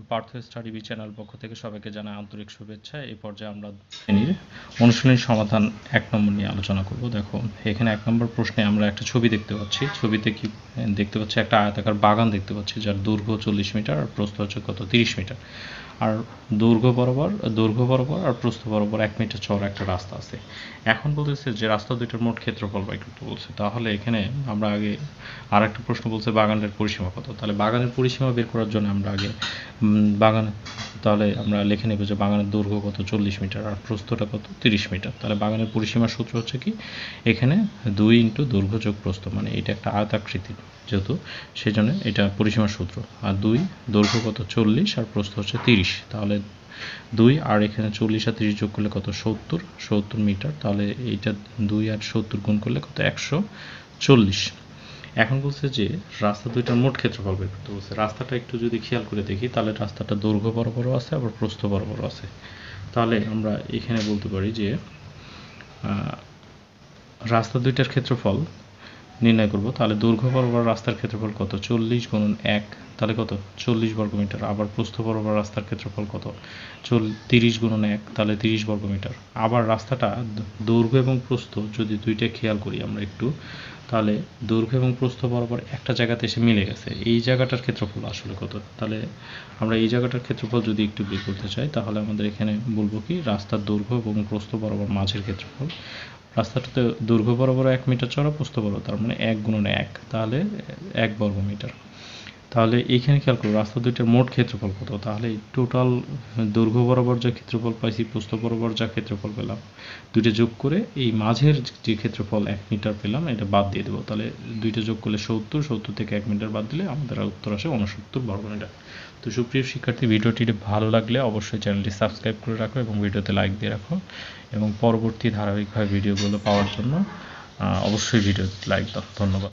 Partha study B channel পক্ষ থেকে সবাইকে জানাই আন্তরিক শুভেচ্ছা। এই পর্যায়ে আমরা অনুশীলনীর সমাধান 1 নম্বর নিয়ে আলোচনা করব। দেখো এখানে 1 নম্বর প্রশ্নে আমরা একটা ছবি দেখতে পাচ্ছি। ছবিতে কি দেখতে পাচ্ছি? একটা আয়তাকার বাগান দেখতে পাচ্ছি, যার দৈর্ঘ্য 40 মিটার আর প্রস্থ হচ্ছে কত 30 মিটার। আর দৈর্ঘ্য বরাবর আর প্রস্থ বরাবর 1 মিটার চওড়া একটা রাস্তা আছে। এখন বলতেছে যে রাস্তা দুইটার মোট ক্ষেত্রফল বাই করতে বলছে। তাহলে এখানে আমরা আগে আর একটা প্রশ্ন বলছে বাগানের পরিসীমা কত। তাহলে বাগানের পরিসীমা বের করার জন্য আমরা আগে তাহলে আমরা লিখে নেব যে বাগানের দৈর্ঘ্য কত 40 মিটার আর প্রস্থটা কত 30 মিটার। তাহলে বাগানের পরিসীমার সূত্র হচ্ছে কি, এখানে 2 ইন্টু দৈর্ঘ্য যোগ প্রস্থ, মানে এটা একটা আয়তাকৃতি যেহেতু, সেই জন্য এটা পরিসীমার সূত্র। আর 2 দৈর্ঘ্য কত 40 আর প্রস্থ হচ্ছে 30, তাহলে 2 আর এখানে 40 আর 30 যোগ করলে কত 70 মিটার। তাহলে এইটা 2 আর 70 গুণ করলে কত 140। এখন বলছে যে রাস্তা দুইটার মোট ক্ষেত্রফল বের করতে বলছে। রাস্তাটা একটু যদি খেয়াল করে দেখি, তাহলে রাস্তাটা দৈর্ঘ্য বরাবরও আছে আবার প্রস্থ বরাবরও আছে। তাহলে আমরা এখানে বলতে পারি যে রাস্তা দুইটার ক্ষেত্রফল নির্ণয় করব। তাহলে দৈর্ঘ্য বরাবর রাস্তার ক্ষেত্রফল কত 40 গুণন 1, তাহলে কত 40 বর্গমিটার। আবার প্রস্থ বরাবর রাস্তার ক্ষেত্রফল কত 30 গুণন 1, তাহলে 30 বর্গমিটার। আবার রাস্তাটা দৈর্ঘ্য এবং প্রস্থ যদি দুইটা খেয়াল করি আমরা একটু, তাহলে দৈর্ঘ্য এবং প্রস্থ বরাবর একটা জায়গাতে এসে মিলে গেছে। এই জায়গাটার ক্ষেত্রফল আসলে কত? তাহলে আমরা এই জায়গাটার ক্ষেত্রফল যদি একটু বের করতে চাই, তাহলে আমাদের এখানে বলবো কি রাস্তার দৈর্ঘ্য এবং প্রস্থ বরাবর মাঝের ক্ষেত্রফল। রাস্তাটাতে দৈর্ঘ্য বরাবর 1 মিটার চওড়া, প্রস্থ বরাবর, তার মানে 1 গুণন 1, তাহলে 1 বর্গমিটার। তাহলে এইখানে খেয়াল করো রাস্তা দুইটার মোট ক্ষেত্রফল কত। তাহলে টোটাল দৈর্ঘ্য বরাবর যা ক্ষেত্রফল পাইছি, প্রস্থ বরাবর যা ক্ষেত্রফল পেলাম, দুইটা যোগ করে এই মাঝের যে ক্ষেত্রফল 1 মিটার পেলাম, এটা বাদ দিয়ে দেবো। তাহলে দুইটা যোগ করলে 70 থেকে 1 মিটার বাদ দিলে আমাদের উত্তর আসে 69 বর্গমিটার। তো সুপ্রিয় শিক্ষার্থী, ভিডিওটি ভালো লাগলে অবশ্যই চ্যানেলটি সাবস্ক্রাইব করে রাখো এবং ভিডিওতে লাইক দিয়ে রাখো, এবং পরবর্তী ধারাবাহিকভাবে ভিডিওগুলো পাওয়ার জন্য অবশ্যই ভিডিওতে লাইক দাও। ধন্যবাদ।